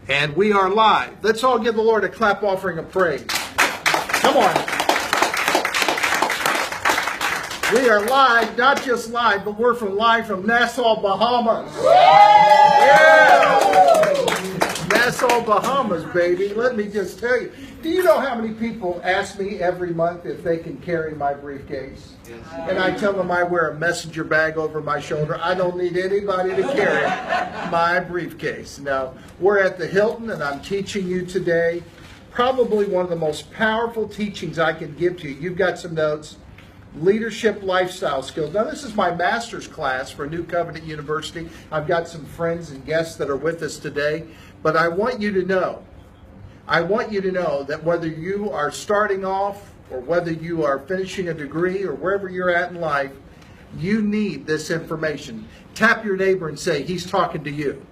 And we are live. Let's all give the Lord a clap offering of praise. Come on. We are live, not just live, but we're live from Nassau, Bahamas. Yeah! Nassau, Bahamas, baby. Let me just tell you. Do you know how many people ask me every month if they can carry my briefcase? Yes. And I tell them I wear a messenger bag over my shoulder. I don't need anybody to carry my briefcase. Now, we're at the Hilton, and I'm teaching you today probably one of the most powerful teachings I can give to you. You've got some notes. Leadership lifestyle skills. Now, this is my master's class for New Covenant University. I've got some friends and guests that are with us today. But I want you to know that whether you are starting off or whether you are finishing a degree or wherever you're at in life, you need this information. Tap your neighbor and say, he's talking to you.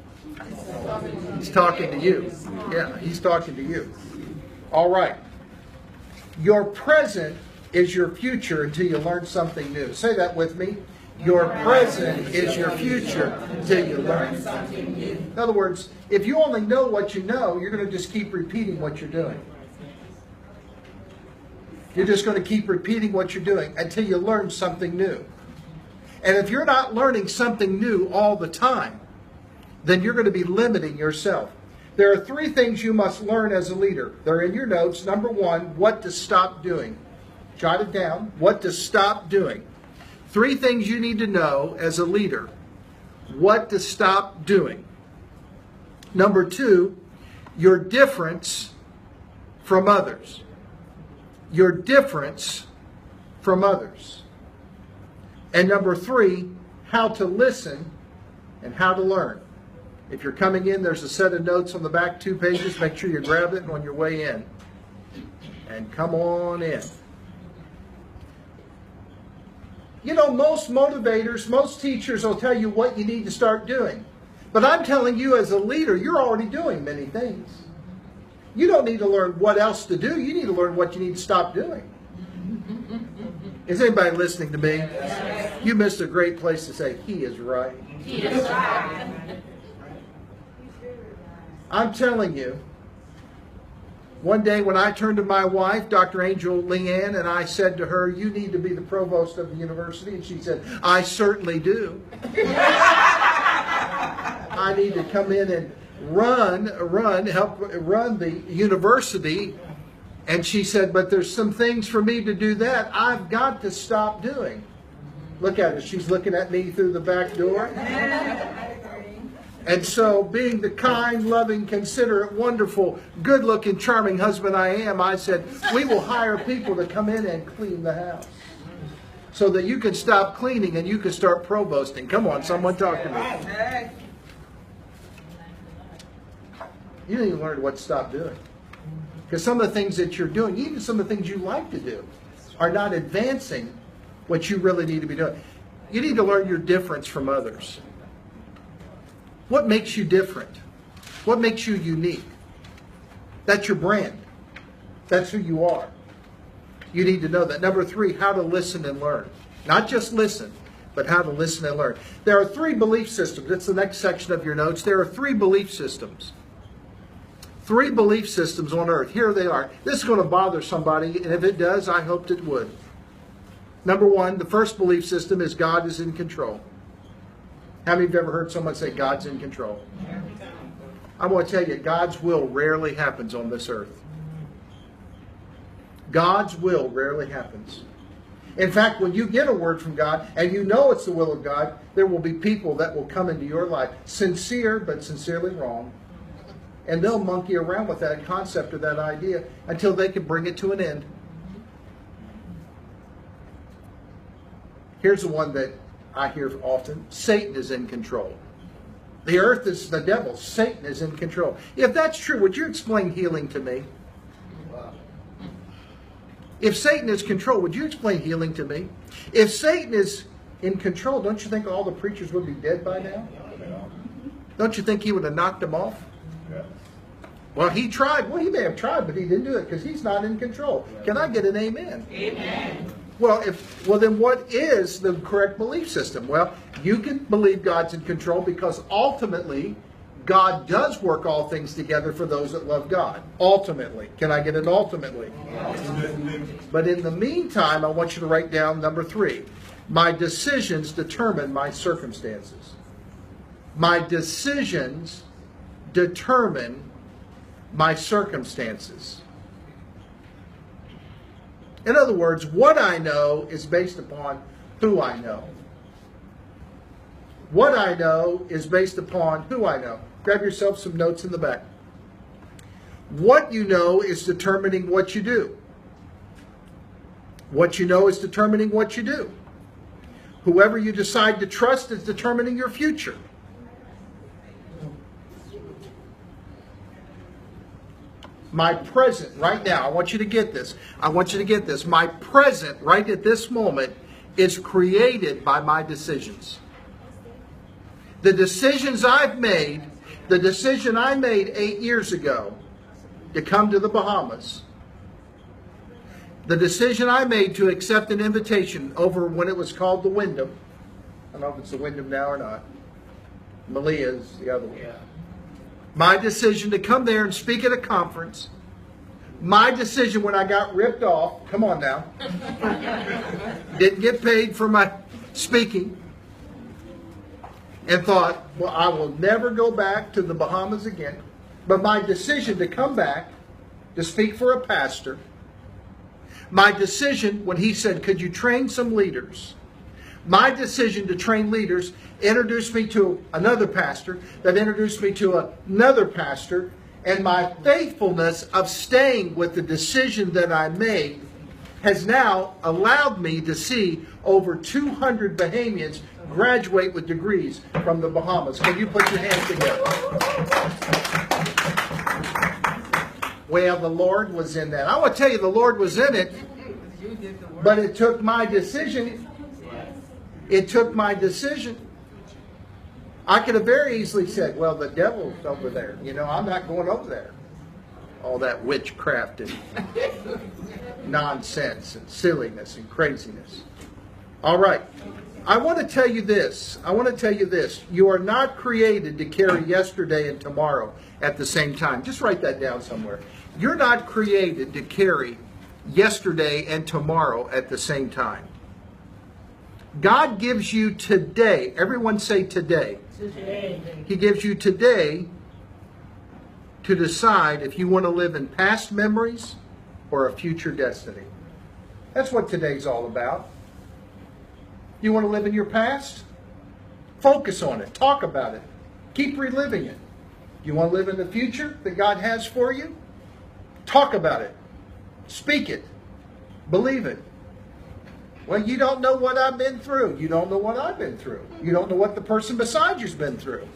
He's talking to you. Yeah, he's talking to you. All right. Your present is your future until you learn something new. Say that with me. Your present is your future until you learn something new. In other words, if you only know what you know, you're going to just keep repeating what you're doing. You're just going to keep repeating what you're doing until you learn something new. And if you're not learning something new all the time, then you're going to be limiting yourself. There are 3 things you must learn as a leader. They're in your notes. Number 1, what to stop doing. Jot it down. What to stop doing. 3 things you need to know as a leader. What to stop doing. Number 2, your difference from others. Your difference from others. And number 3, how to listen and how to learn. If you're coming in, there's a set of notes on the back 2 pages. Make sure you grab it on your way in. And come on in. You know, most motivators, most teachers will tell you what you need to start doing. But I'm telling you as a leader, you're already doing many things. You don't need to learn what else to do. You need to learn what you need to stop doing. Is anybody listening to me? Yes. You missed a great place to say, he is right. He is right. I'm telling you, one day when I turned to my wife, Dr. Angel Leanne, and I said to her, you need to be the provost of the university. And she said, I certainly do. I need to come in and help run the university. And she said, but there's some things for me to do that I've got to stop doing. Look at her. She's looking at me through the back door. And so, being the kind, loving, considerate, wonderful, good-looking, charming husband I am, I said, we will hire people to come in and clean the house. So that you can stop cleaning and you can start provosting. Come on, someone talk to me. You need to learn what to stop doing. Because some of the things that you're doing, even some of the things you like to do, are not advancing what you really need to be doing. You need to learn your difference from others. What makes you different? What makes you unique? That's your brand. That's who you are. You need to know that. Number 3, how to listen and learn. Not just listen, but how to listen and learn. There are 3 belief systems. That's the next section of your notes. There are 3 belief systems. 3 belief systems on earth. Here they are. This is going to bother somebody, and if it does, I hoped it would. Number 1, the first belief system is God is in control. How many of you have ever heard someone say God's in control? I want to tell you, God's will rarely happens on this earth. God's will rarely happens. In fact, when you get a word from God and you know it's the will of God, there will be people that will come into your life, sincere but sincerely wrong, and they'll monkey around with that concept or that idea until they can bring it to an end. Here's the one that I hear often. Satan is in control. The earth is the devil. Satan is in control. If that's true, would you explain healing to me? If Satan is in control, would you explain healing to me? If Satan is in control, don't you think all the preachers would be dead by now? Don't you think he would have knocked them off? Well, he tried. Well, he may have tried, but he didn't do it because he's not in control. Can I get an amen? Amen. Well, then what is the correct belief system? Well, you can believe God's in control because ultimately God does work all things together for those that love God. Ultimately. Can I get an ultimately? But in the meantime, I want you to write down number 3. My decisions determine my circumstances. My decisions determine my circumstances. In other words, what I know is based upon who I know. What I know is based upon who I know. Grab yourself some notes in the back. What you know is determining what you do. What you know is determining what you do. Whoever you decide to trust is determining your future. My present right now, I want you to get this. I want you to get this. My present right at this moment is created by my decisions. The decisions I've made, the decision I made 8 years ago to come to the Bahamas, the decision I made to accept an invitation over when it was called the Wyndham. I don't know if it's the Wyndham now or not. Malia is the other one. Yeah. My decision to come there and speak at a conference. My decision when I got ripped off. Come on now. Didn't get paid for my speaking. And thought, well, I will never go back to the Bahamas again. But my decision to come back to speak for a pastor. My decision when he said, could you train some leaders? My decision to train leaders introduced me to another pastor that introduced me to another pastor, and my faithfulness of staying with the decision that I made has now allowed me to see over 200 Bahamians graduate with degrees from the Bahamas. Can you put your hands together? Well, the Lord was in that. I want to tell you, the Lord was in it, but it took my decision. It took my decision. I could have very easily said, well, the devil's over there. You know, I'm not going over there. All that witchcraft and nonsense and silliness and craziness. All right. I want to tell you this. You are not created to carry yesterday and tomorrow at the same time. Just write that down somewhere. You're not created to carry yesterday and tomorrow at the same time. God gives you today. Everyone say today. Today. He gives you today to decide if you want to live in past memories or a future destiny. That's what today's all about. You want to live in your past? Focus on it. Talk about it. Keep reliving it. You want to live in the future that God has for you? Talk about it. Speak it. Believe it. Well, you don't know what I've been through. You don't know what I've been through. You don't know what the person beside you's been through.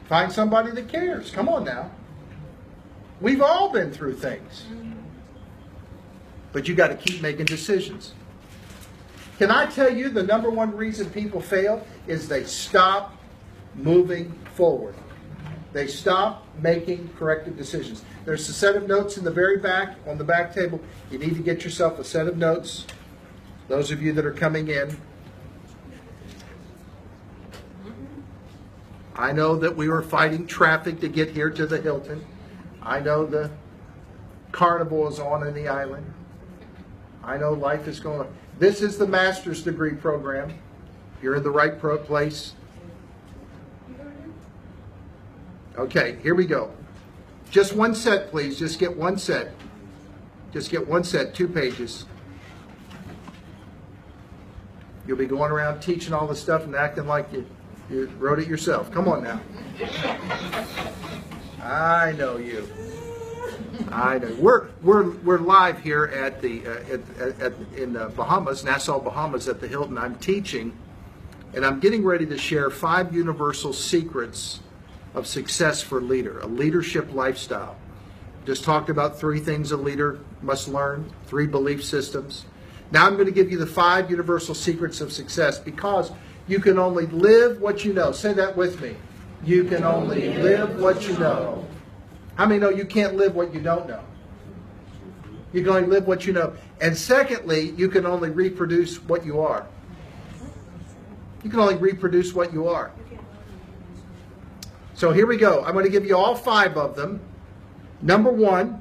Find somebody that cares. Come on now. We've all been through things. But you got to keep making decisions. Can I tell you the number one reason people fail is they stop moving forward. They stop making corrective decisions. There's a set of notes in the very back, on the back table. You need to get yourself a set of notes. Those of you that are coming in. I know that we were fighting traffic to get here to the Hilton. I know the carnival is on in the island. I know life is going on. This is the master's degree program. You're in the right place. Okay, here we go. Just one set, please. Just get one set. Just get one set, 2 pages. You'll be going around teaching all this stuff and acting like you wrote it yourself. Come on now. I know you. I know. We're live here at the in the Bahamas, Nassau, Bahamas, at the Hilton. I'm teaching, and I'm getting ready to share 5 universal secrets of success for a leader, a leadership lifestyle. Just talked about 3 things a leader must learn, 3 belief systems. Now I'm going to give you the 5 universal secrets of success, because you can only live what you know. Say that with me. You can only live what you know. How many know you can't live what you don't know? You can only live what you know. And secondly, you can only reproduce what you are. You can only reproduce what you are. So here we go. I'm going to give you all 5 of them. Number 1,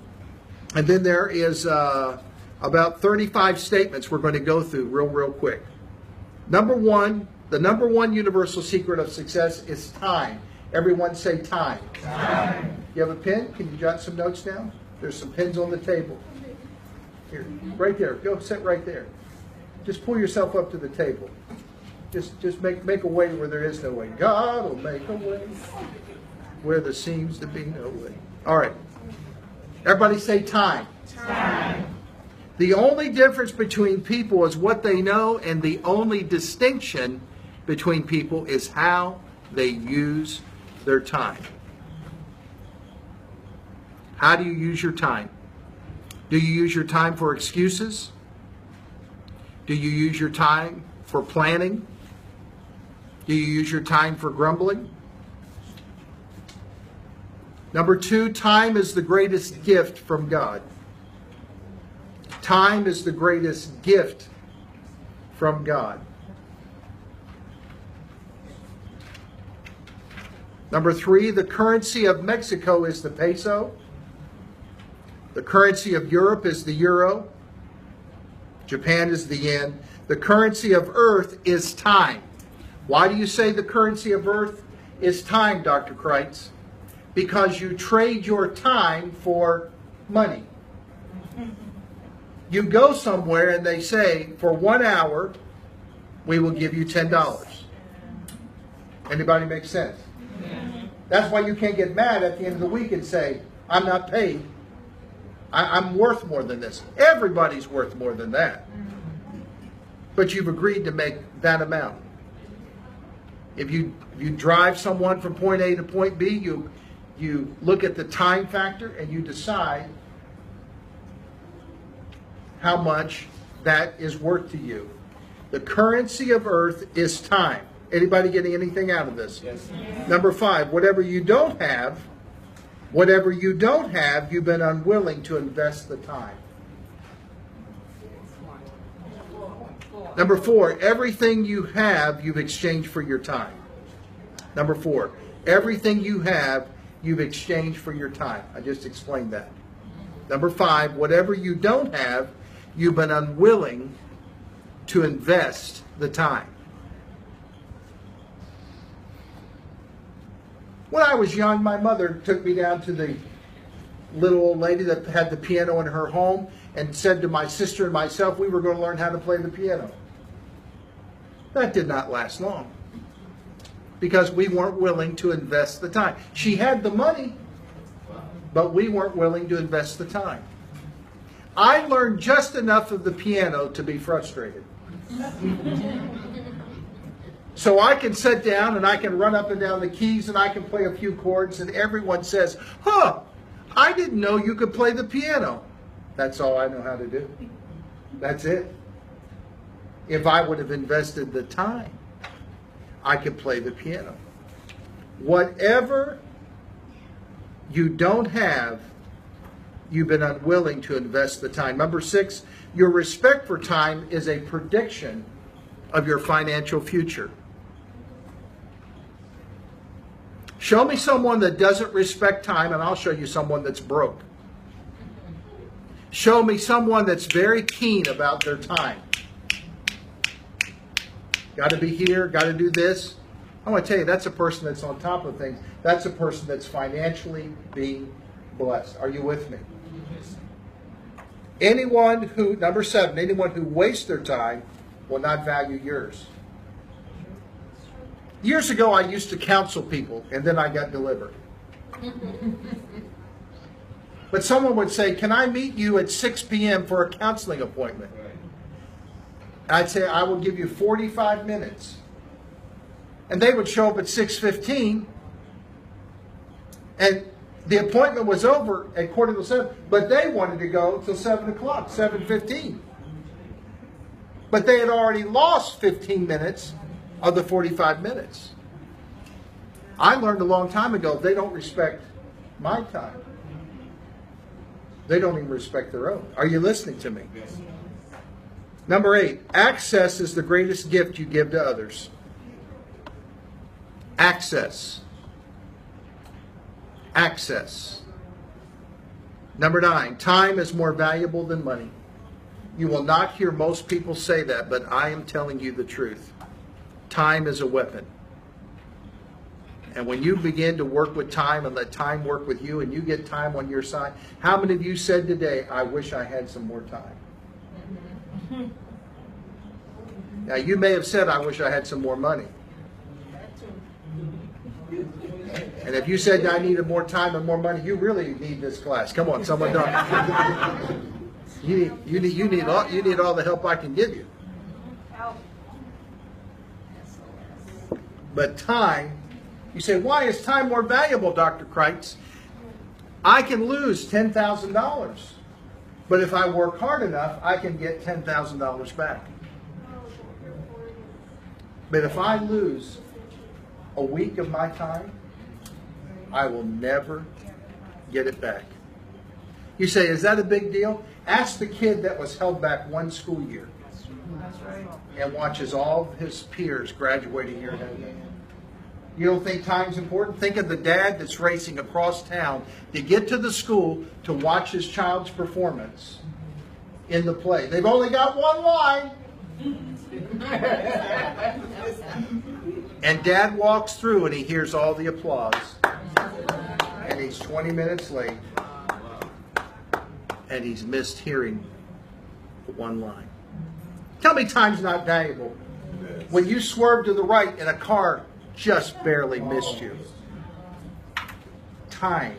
and then there is about 35 statements we're going to go through real quick. Number 1, the number 1 universal secret of success is time. Everyone say time. Time. You have a pen? Can you jot some notes down? There's some pens on the table. Here, right there. Go sit right there. Just pull yourself up to the table. Just make a way where there is no way. God will make a way where there seems to be no way. All right. Everybody say time. Time. The only difference between people is what they know, and the only distinction between people is how they use their time. How do you use your time? Do you use your time for excuses? Do you use your time for planning? Do you use your time for grumbling? Number 2, time is the greatest gift from God. Time is the greatest gift from God. Number 3, the currency of Mexico is the peso. The currency of Europe is the euro. Japan is the yen. The currency of earth is time. Why do you say the currency of earth is time, Dr. Kreitz? Because you trade your time for money. You go somewhere and they say, for 1 hour, we will give you $10. Anybody make sense? That's why you can't get mad at the end of the week and say, I'm not paid. I'm worth more than this. Everybody's worth more than that. But you've agreed to make that amount. If you drive someone from point A to point B, you look at the time factor and you decide how much that is worth to you. The currency of earth is time. Anybody getting anything out of this? Yes. Number 5, whatever you don't have, you've been unwilling to invest the time. Number 4, everything you have, you've exchanged for your time. Number 4, everything you have, you've exchanged for your time. I just explained that. Number 5, whatever you don't have, you've been unwilling to invest the time. When I was young, my mother took me down to the little old lady that had the piano in her home and said to my sister and myself, we were going to learn how to play the piano. That did not last long because we weren't willing to invest the time. She had the money, but we weren't willing to invest the time. I learned just enough of the piano to be frustrated. So I can sit down and I can run up and down the keys and I can play a few chords and everyone says, huh, I didn't know you could play the piano. That's all I know how to do. That's it. If I would have invested the time, I could play the piano. Whatever you don't have, you've been unwilling to invest the time. Number 6, your respect for time is a prediction of your financial future. Show me someone that doesn't respect time, and I'll show you someone that's broke. Show me someone that's very keen about their time. Got to be here, got to do this. I want to tell you, that's a person that's on top of things. That's a person that's financially being blessed. Are you with me? Anyone who, number 7, anyone who wastes their time will not value yours. Years ago, I used to counsel people, and then I got delivered. But someone would say, can I meet you at 6 p.m. for a counseling appointment? I'd say, I will give you 45 minutes. And they would show up at 6:15, and the appointment was over at 6:45, but they wanted to go till 7 o'clock, 7:15. But they had already lost 15 minutes of the 45 minutes. I learned a long time ago, they don't respect my time. They don't even respect their own. Are you listening to me? Yes. Number 8, access is the greatest gift you give to others. Access. Access. Number 9, time is more valuable than money. You will not hear most people say that, but I am telling you the truth. Time is a weapon. And when you begin to work with time and let time work with you and you get time on your side, how many of you said today, I wish I had some more time? Now, you may have said, I wish I had some more money. And if you said I needed more time and more money, you really need this class. Come on, someone don't. You need all the help I can give you. But time, you say, why is time more valuable, Dr. Kreitz? I can lose $10,000. But if I work hard enough, I can get $10,000 back. But if I lose a week of my time, I will never get it back. You say, is that a big deal? Ask the kid that was held back one school year and watches all of his peers graduating here ahead of him. You don't think time's important? Think of the dad that's racing across town to get to the school to watch his child's performance in the play. They've only got one line. And dad walks through and he hears all the applause. And he's 20 minutes late. And he's missed hearing the one line. Tell me time's not valuable. When you swerve to the right and a car just barely missed you. Time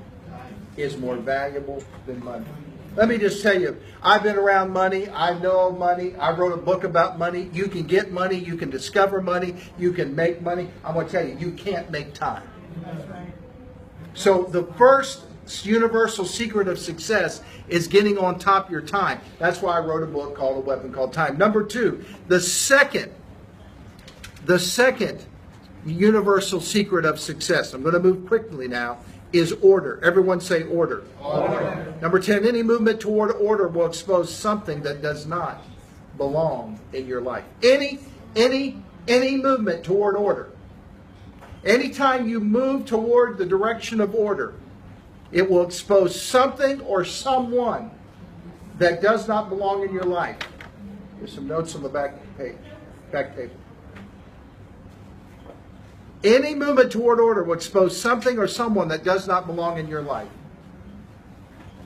is more valuable than money. Let me just tell you, I've been around money. I know money. I wrote a book about money. You can get money. You can discover money. You can make money. I'm going to tell you, you can't make time. So the first universal secret of success is getting on top of your time. That's why I wrote a book called A Weapon Called Time. Number 2, the second universal secret of success, I'm going to move quickly now, is order. Everyone say order. Order. Number 10, any movement toward order will expose something that does not belong in your life. Any movement toward order. Anytime you move toward the direction of order, it will expose something or someone that does not belong in your life. There's some notes on the back table. Any movement toward order will expose something or someone that does not belong in your life.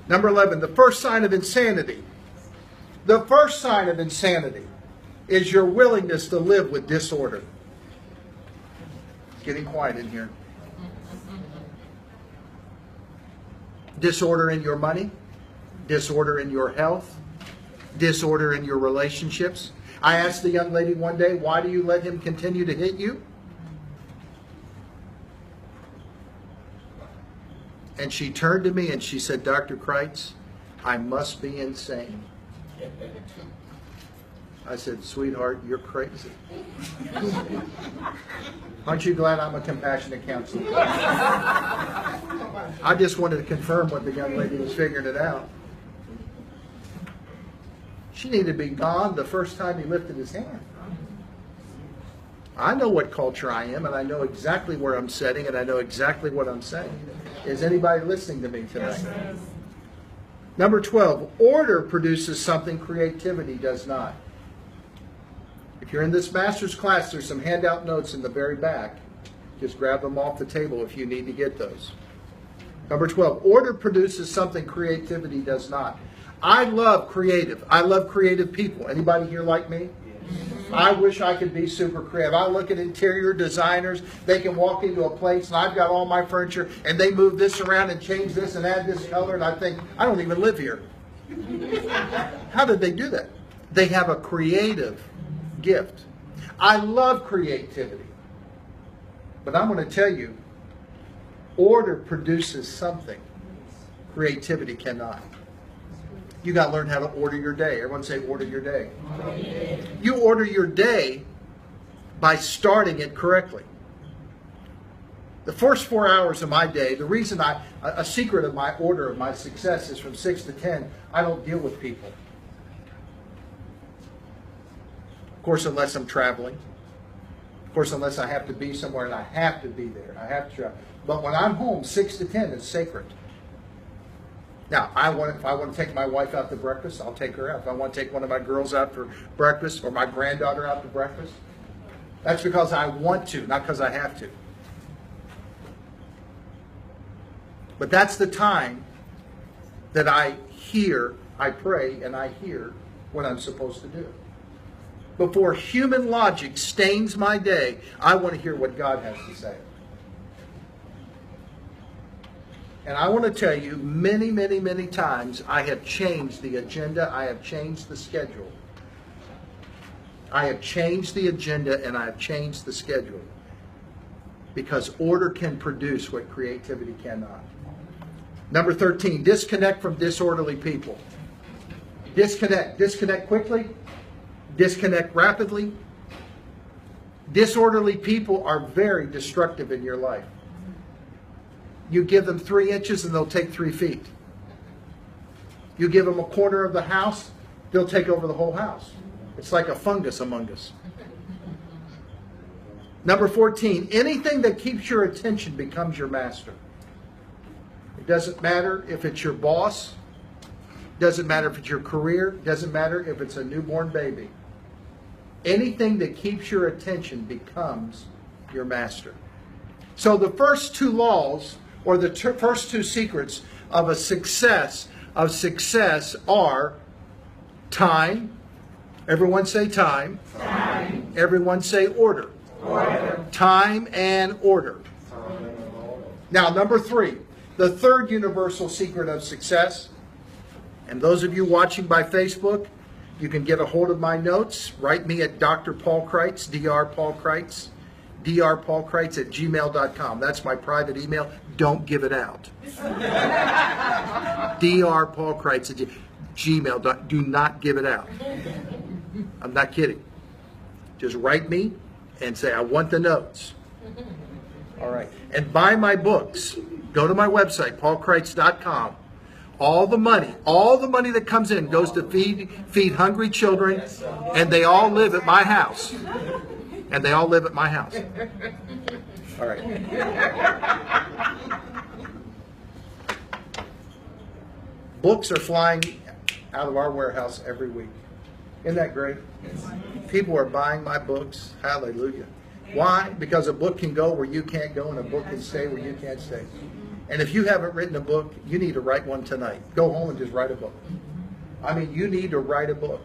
Number 11, the first sign of insanity. The first sign of insanity is your willingness to live with disorder. It's getting quiet in here. Disorder in your money, disorder in your health, disorder in your relationships. I asked the young lady one day, why do you let him continue to hit you? And she turned to me and she said, Dr. Kreitz, I must be insane. I said, sweetheart, you're crazy. Aren't you glad I'm a compassionate counselor? I just wanted to confirm what the young lady was figuring it out. She needed to be gone the first time he lifted his hand. I know what culture I am, and I know exactly where I'm setting, and I know exactly what I'm saying. Is anybody listening to me tonight? Yes. Number 12, order produces something creativity does not. If you're in this master's class, there's some handout notes in the very back. Just grab them off the table if you need to get those. Number 12, order produces something creativity does not. I love creative. I love creative people. Anybody here like me? I wish I could be super creative. I look at interior designers. They can walk into a place and I've got all my furniture and they move this around and change this and add this color and I think, I don't even live here. How did they do that? They have a creative gift. I love creativity. But I'm going to tell you, order produces something. Creativity cannot. You got to learn how to order your day. Everyone say order your day. You order your day by starting it correctly. The first 4 hours of my day, the reason a secret of my order of my success is from 6 to 10, I don't deal with people. Of course, unless I'm traveling. Of Of course, unless I have to be somewhere and I have to be there. I have to try. But when I'm home, 6 to 10 is sacred. Now, if I want to take my wife out to breakfast, I'll take her out. If I want to take one of my girls out for breakfast or my granddaughter out to breakfast, that's because I want to, not because I have to. But that's the time that I pray, and I hear what I'm supposed to do. Before human logic stains my day, I want to hear what God has to say. And I want to tell you, many, many, many times, I have changed the agenda, I have changed the schedule. I have changed the agenda and I have changed the schedule. Because order can produce what creativity cannot. Number 13, disconnect from disorderly people. Disconnect. Disconnect quickly. Disconnect rapidly. Disorderly people are very destructive in your life. You give them 3 inches and they'll take 3 feet. You give them a corner of the house, they'll take over the whole house. It's like a fungus among us. Number 14, anything that keeps your attention becomes your master. It doesn't matter if it's your boss. Doesn't matter if it's your career. Doesn't matter if it's a newborn baby. Anything that keeps your attention becomes your master. So the first 2 laws, or the first 2 secrets of success are time. Everyone say time. Time. Everyone say order. Order. Time and order. Now, number 3, the third universal secret of success. And those of you watching by Facebook, you can get a hold of my notes. Write me at Dr. Paul Kreitz, Dr. Paul Kreitz, drpaulkreitz@gmail.com. That's my private email. Don't give it out. drpaulkreitz@gmail.com. Do not give it out. I'm not kidding. Just write me and say, I want the notes. All right. And buy my books. Go to my website, paulkreitz.com. All the money that comes in goes to feed hungry children, and they all live at my house. And they all live at my house. All right. Books are flying out of our warehouse every week. Isn't that great? People are buying my books. Hallelujah. Why? Because a book can go where you can't go, and a book can stay where you can't stay. And if you haven't written a book, you need to write one tonight. Go home and just write a book. I mean, you need to write a book.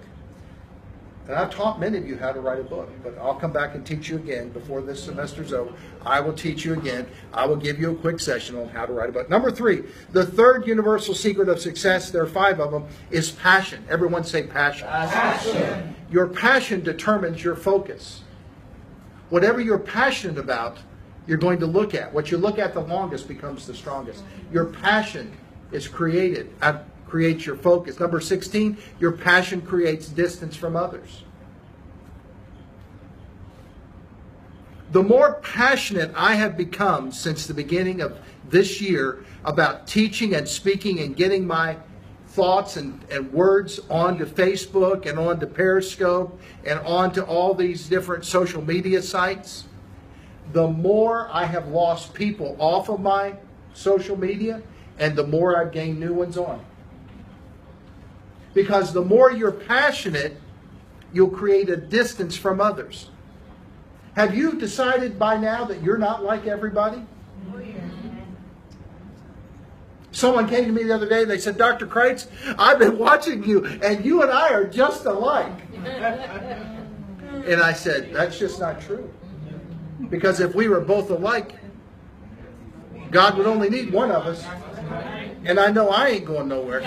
And I've taught many of you how to write a book, but I'll come back and teach you again before this semester's over. I will teach you again. I will give you a quick session on how to write a book. Number 3, the third universal secret of success, there are 5 of them, is passion. Everyone say passion. Passion. Your passion determines your focus. Whatever you're passionate about, you're going to look at. What you look at the longest becomes the strongest. Your passion is creates your focus. Number 16, your passion creates distance from others. The more passionate I have become since the beginning of this year about teaching and speaking and getting my thoughts and words onto Facebook and onto Periscope and onto all these different social media sites, the more I have lost people off of my social media and the more I've gained new ones on. Because the more you're passionate, you'll create a distance from others. Have you decided by now that you're not like everybody? Oh, yeah. Someone came to me the other day and they said, Dr. Kreitz, I've been watching you and you and I are just alike. And I said, that's just not true. Because if we were both alike, God would only need one of us. And I know I ain't going nowhere.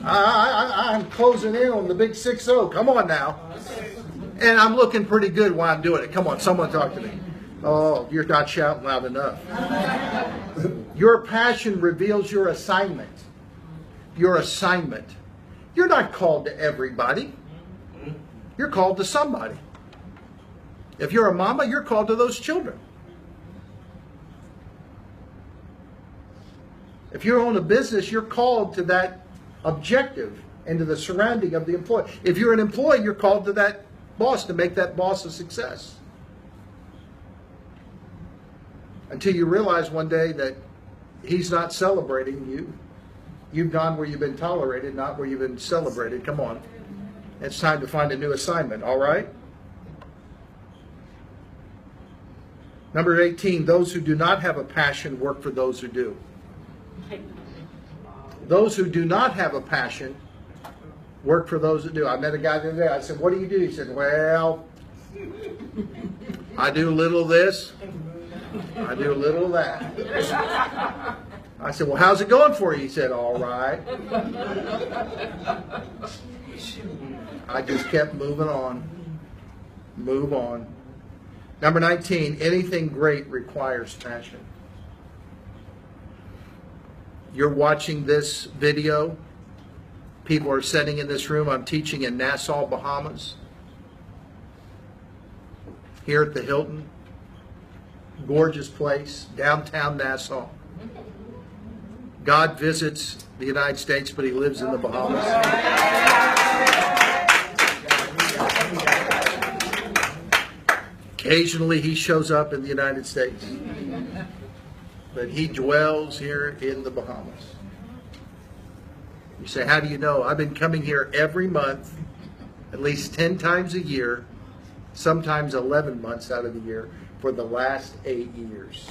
I'm closing in on the big 6-0. Come on now. And I'm looking pretty good while I'm doing it. Come on, someone talk to me. Oh, you're not shouting loud enough. Your passion reveals your assignment. Your assignment. You're not called to everybody. You're called to somebody. If you're a mama, you're called to those children. If you own a business, you're called to that objective and to the surrounding of the employee. If you're an employee, you're called to that boss to make that boss a success. Until you realize one day that he's not celebrating you. You've gone where you've been tolerated, not where you've been celebrated. Come on. It's time to find a new assignment, all right? Number 18, those who do not have a passion work for those who do. Those who do not have a passion work for those that do. I met a guy the other day. I said, what do you do? He said, well, I do a little of this. I do a little of that. I said, well, how's it going for you? He said, all right. I just kept moving on. Move on. Number 19, anything great requires passion. You're watching this video. People are sitting in this room. I'm teaching in Nassau, Bahamas. Here at the Hilton. Gorgeous place, downtown Nassau. God visits the United States, but he lives in the Bahamas. Occasionally he shows up in the United States, but he dwells here in the Bahamas. You say, how do you know? I've been coming here every month, at least 10 times a year, sometimes 11 months out of the year, for the last 8 years.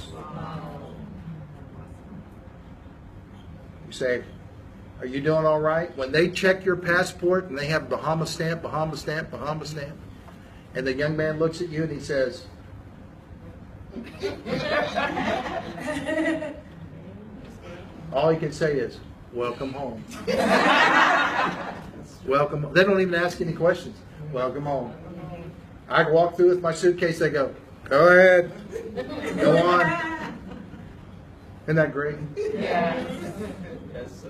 You say, are you doing all right? When they check your passport and they have Bahama stamp, Bahama stamp, Bahama stamp, and the young man looks at you and he says, all he can say is, welcome home. Welcome. They don't even ask any questions. Welcome home. I walk through with my suitcase, they go, go ahead. Go on. Isn't that great? Yeah.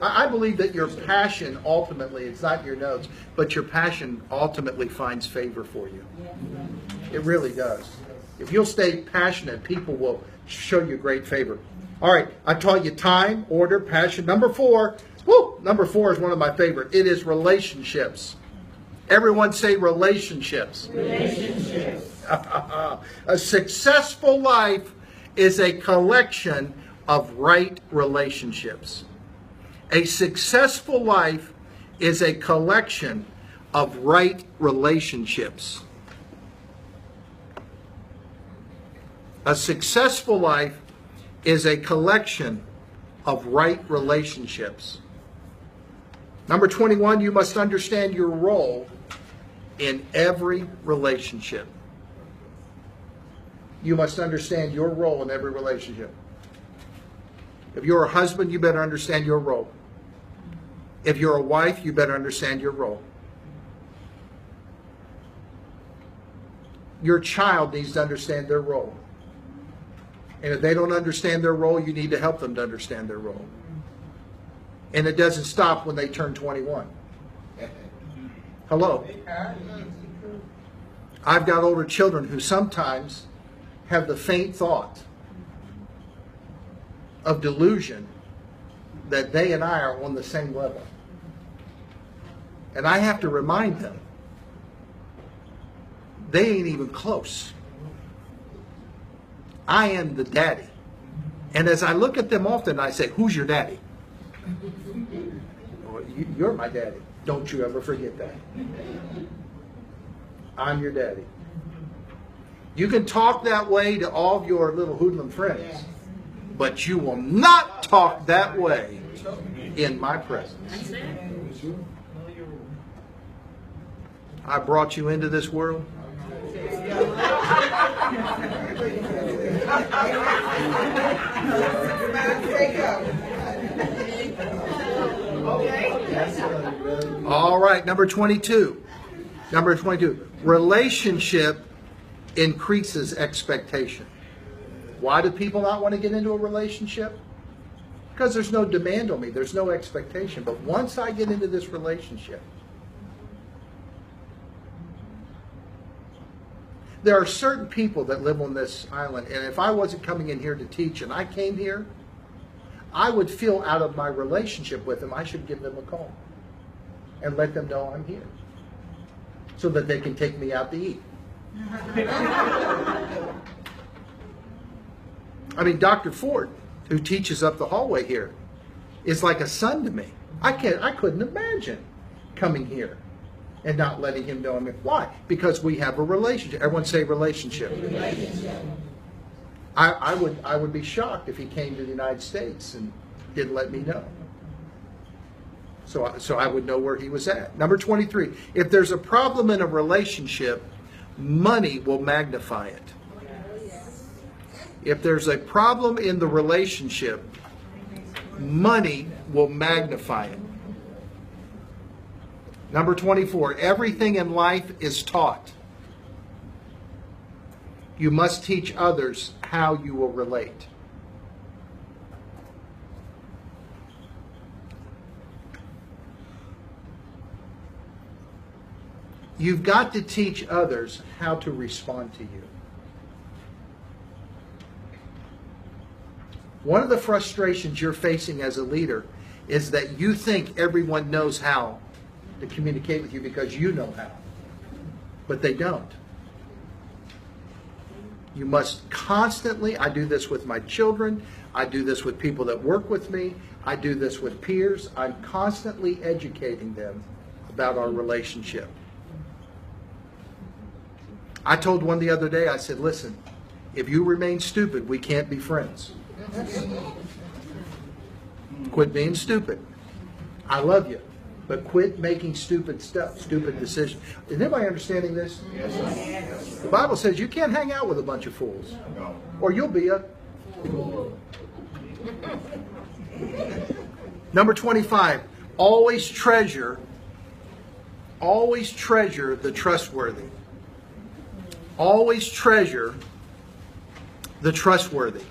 I believe that your passion ultimately, it's not your notes, but your passion ultimately finds favor for you. It really does. If you'll stay passionate, people will show you great favor. All right, I taught you time, order, passion. Number 4, number 4 is one of my favorite. It is relationships. Everyone say relationships. Relationships. A successful life is a collection of right relationships. A successful life is a collection of right relationships. A successful life is a collection of right relationships. Number 21, you must understand your role in every relationship. You must understand your role in every relationship. If you're a husband, you better understand your role. If you're a wife, you better understand your role. Your child needs to understand their role. And if they don't understand their role, you need to help them to understand their role. And it doesn't stop when they turn 21. Hello. I've got older children who sometimes have the faint thought of delusion that they and I are on the same level. And I have to remind them, they ain't even close. I am the daddy. And as I look at them often, I say, who's your daddy? Well, you're my daddy. Don't you ever forget that. I'm your daddy. You can talk that way to all of your little hoodlum friends, but you will not talk that way in my presence. I brought you into this world. All right, number 22. Number 22. Relationship increases expectation. Why do people not want to get into a relationship? Because there's no demand on me. There's no expectation. But once I get into this relationship, there are certain people that live on this island, and if I wasn't coming in here to teach and I came here, I would feel out of my relationship with them, I should give them a call. and let them know I'm here so that they can take me out to eat. I mean, Dr. Ford, who teaches up the hallway here, is like a son to me. I couldn't imagine coming here and not letting him know I'm here. Why? Because we have a relationship. Everyone say relationship. I would be shocked if he came to the United States and didn't let me know. So I would know where he was at. Number 23, if there's a problem in a relationship, money will magnify it. If there's a problem in the relationship, money will magnify it. Number 24, everything in life is taught. You must teach others how you will relate. You've got to teach others how to respond to you. One of the frustrations you're facing as a leader is that you think everyone knows how to communicate with you because you know how, but they don't. You must constantly, I do this with my children, I do this with people that work with me, I do this with peers, I'm constantly educating them about our relationship. I told one the other day, I said, listen, if you remain stupid, we can't be friends. Quit being stupid. I love you, but quit making stupid stuff, stupid decisions. Is anybody understanding this? Yes. The Bible says you can't hang out with a bunch of fools, or you'll be a fool. Number 25, always treasure the trustworthy. Always treasure the trustworthy.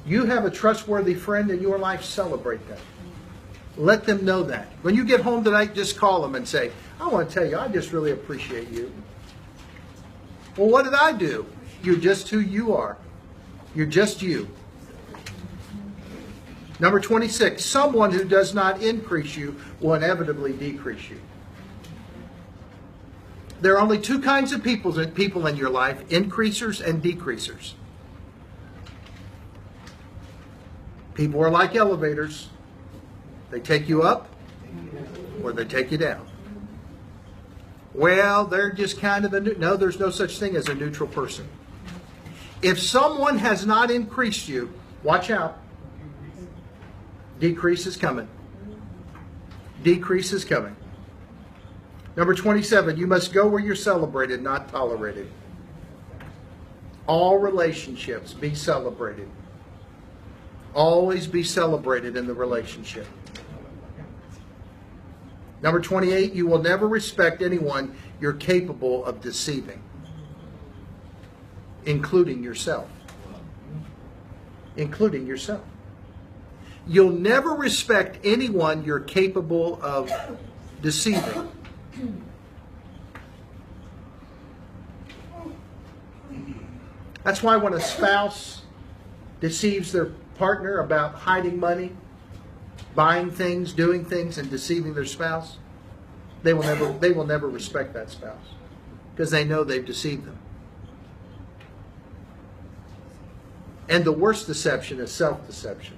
You have a trustworthy friend in your life, celebrate them. Let them know that. When you get home tonight, just call them and say, I want to tell you, I just really appreciate you. Well, what did I do? You're just who you are. You're just you. Number 26, someone who does not increase you will inevitably decrease you. There are only two kinds of people in your life, increasers and decreasers. People are like elevators. They take you up or they take you down. Well, they're just kind of no, there's no such thing as a neutral person. If someone has not increased you, watch out. Decrease is coming. Decrease is coming. Number 27, you must go where you're celebrated, not tolerated. All relationships be celebrated. Always be celebrated in the relationship. Number 28, you will never respect anyone you're capable of deceiving, including yourself. Including yourself. You'll never respect anyone you're capable of deceiving. That's why when a spouse deceives their partner about hiding money, buying things, doing things, and deceiving their spouse, they will never respect that spouse because they know they've deceived them. And the worst deception is self-deception.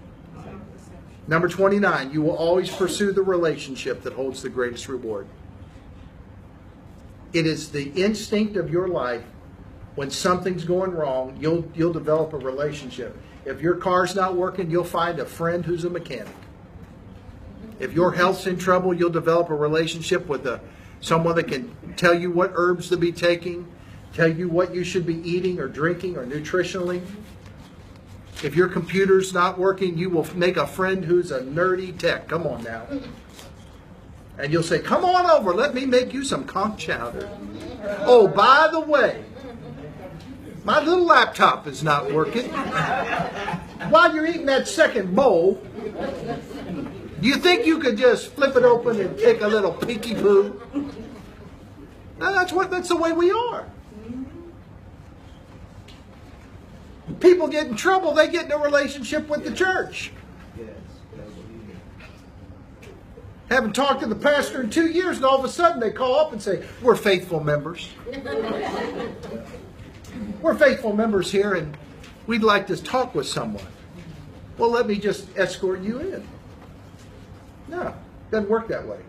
Number 29, you will always pursue the relationship that holds the greatest reward. It is the instinct of your life. When something's going wrong, you'll develop a relationship. If your car's not working, you'll find a friend who's a mechanic. If your health's in trouble, you'll develop a relationship with someone that can tell you what herbs to be taking, tell you what you should be eating or drinking or nutritionally. If your computer's not working, you will make a friend who's a nerdy tech. Come on now. And you'll say, come on over, let me make you some conch chowder. Oh, by the way, my little laptop is not working. While you're eating that second bowl, do you think you could just flip it open and take a little peeky-poo? No, that's the way we are. People get in trouble, they get in a relationship with the church. Haven't talked to the pastor in 2 years, and all of a sudden they call up and say, we're faithful members. We're faithful members here, and we'd like to talk with someone. Well, let me just escort you in. No, it doesn't work that way.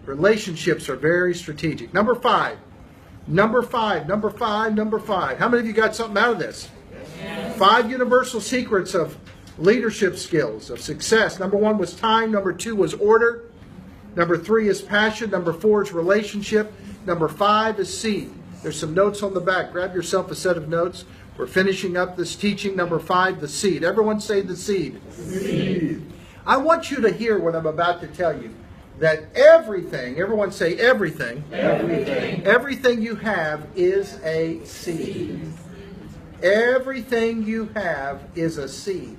Relationships are very strategic. Number five. How many of you got something out of this? Yes. 5 universal secrets of leadership skills, of success. Number 1 was time. Number 2 was order. Number 3 is passion. Number 4 is relationship. Number 5 is seed. There's some notes on the back. Grab yourself a set of notes. We're finishing up this teaching. Number 5, the seed. Everyone say the seed. Seed. I want you to hear what I'm about to tell you. That everything, everyone say everything. Everything you have is a seed. Everything you have is a seed.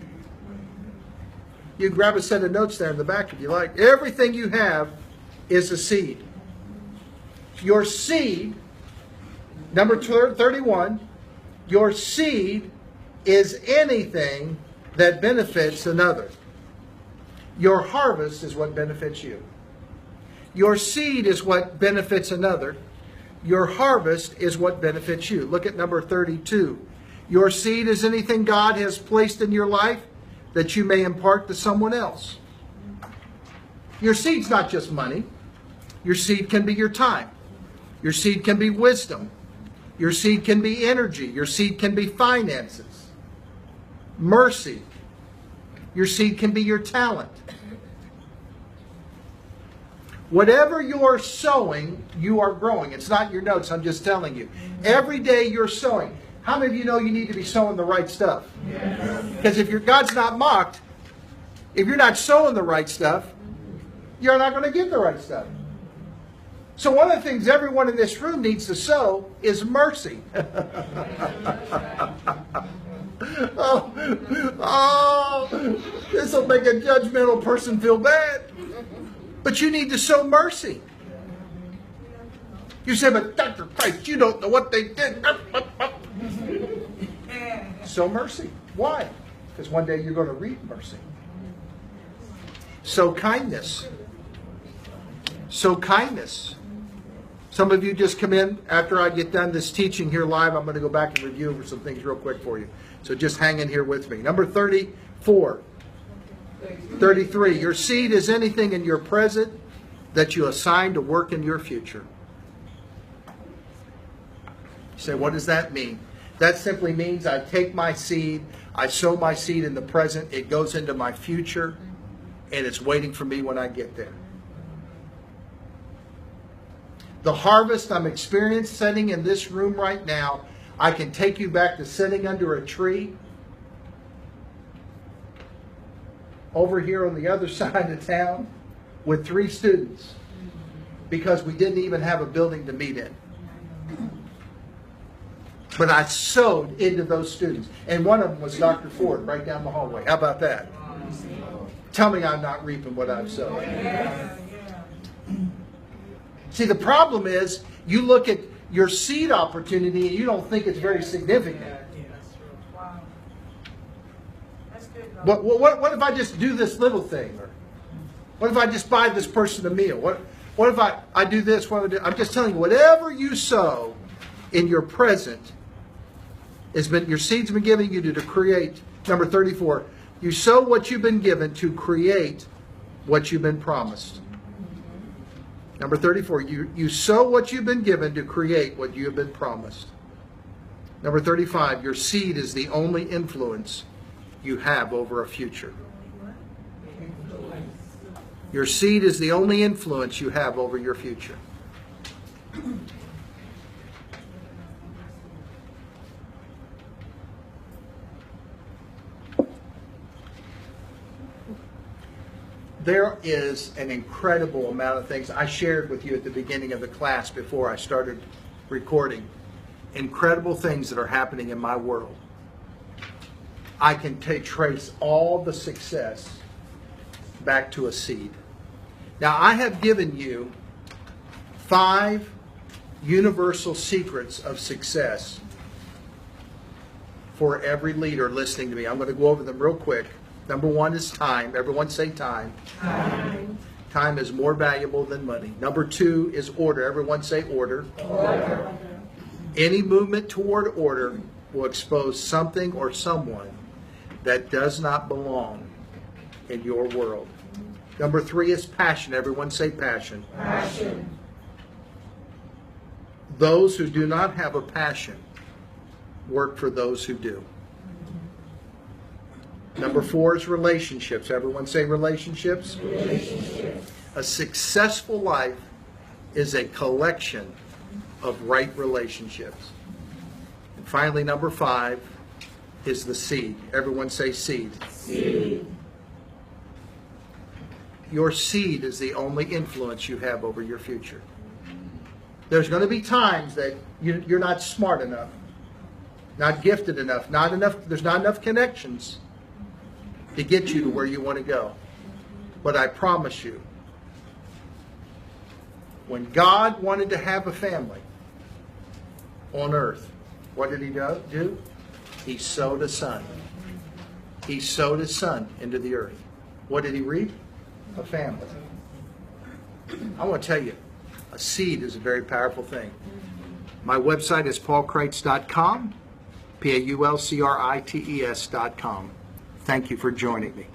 You can grab a set of notes there in the back if you like. Everything you have is a seed. Your seed, number 31, your seed is anything that benefits another. Your harvest is what benefits you. Your seed is what benefits another. Your harvest is what benefits you. Look at number 32. Your seed is anything God has placed in your life that you may impart to someone else. Your seed's not just money. Your seed can be your time. Your seed can be wisdom. Your seed can be energy. Your seed can be finances. Mercy. Your seed can be your talent. Whatever you're sowing, you are growing. It's not your notes, I'm just telling you. Every day you're sowing. How many of you know you need to be sowing the right stuff? Because if your God's not mocked, if you're not sowing the right stuff, you're not going to get the right stuff. So one of the things everyone in this room needs to sow is mercy. This will make a judgmental person feel bad. But you need to sow mercy. You say, but Dr. Christ, you don't know what they did. Sow mercy. Why? Because one day you're going to reap mercy. Sow kindness. Sow kindness. Some of you just come in after I get done this teaching here live. I'm going to go back and review over some things real quick for you. So just hang in here with me. Number 34. 33. Your seed is anything in your present that you assign to work in your future. You say, what does that mean? That simply means I take my seed, I sow my seed in the present, it goes into my future, and it's waiting for me when I get there. The harvest I'm experiencing in this room right now, I can take you back to sitting under a tree over here on the other side of town with 3 students because we didn't even have a building to meet in. But I sowed into those students. And one of them was Dr. Ford right down the hallway. How about that? Tell me I'm not reaping what I've sowed. See, the problem is you look at your seed opportunity and you don't think it's very significant. But what if I just do this little thing? Or what if I just buy this person a meal? What if I do this? I'm just telling you, whatever you sow in your present, your seed's been given you to create. Number 34, you sow what you've been given to create what you've been promised. Number 34, you sow what you've been given to create what you have been promised. Number 35, your seed is the only influence you have over a future. Your seed is the only influence you have over your future. There is an incredible amount of things I shared with you at the beginning of the class before I started recording. Incredible things that are happening in my world. I can trace all the success back to a seed. Now, I have given you 5 universal secrets of success for every leader listening to me. I'm going to go over them real quick. Number 1 is time. Everyone say time. Time. Time is more valuable than money. Number 2 is order. Everyone say order. Order. Any movement toward order will expose something or someone that does not belong in your world. Number 3 is passion. Everyone say passion. Passion. Those who do not have a passion work for those who do. Number 4 is relationships. Everyone say relationships. Relationships. A successful life is a collection of right relationships. And finally, number 5 is the seed. Everyone say seed. Seed. Your seed is the only influence you have over your future. There's going to be times that you're not smart enough, not gifted enough, there's not enough connections to get you to where you want to go. But I promise you, when God wanted to have a family on earth, what did he do? He sowed a son. He sowed his son into the earth. What did he reap? A family. I want to tell you, a seed is a very powerful thing. My website is paulkreitz.com, PaulCrites.com. Thank you for joining me.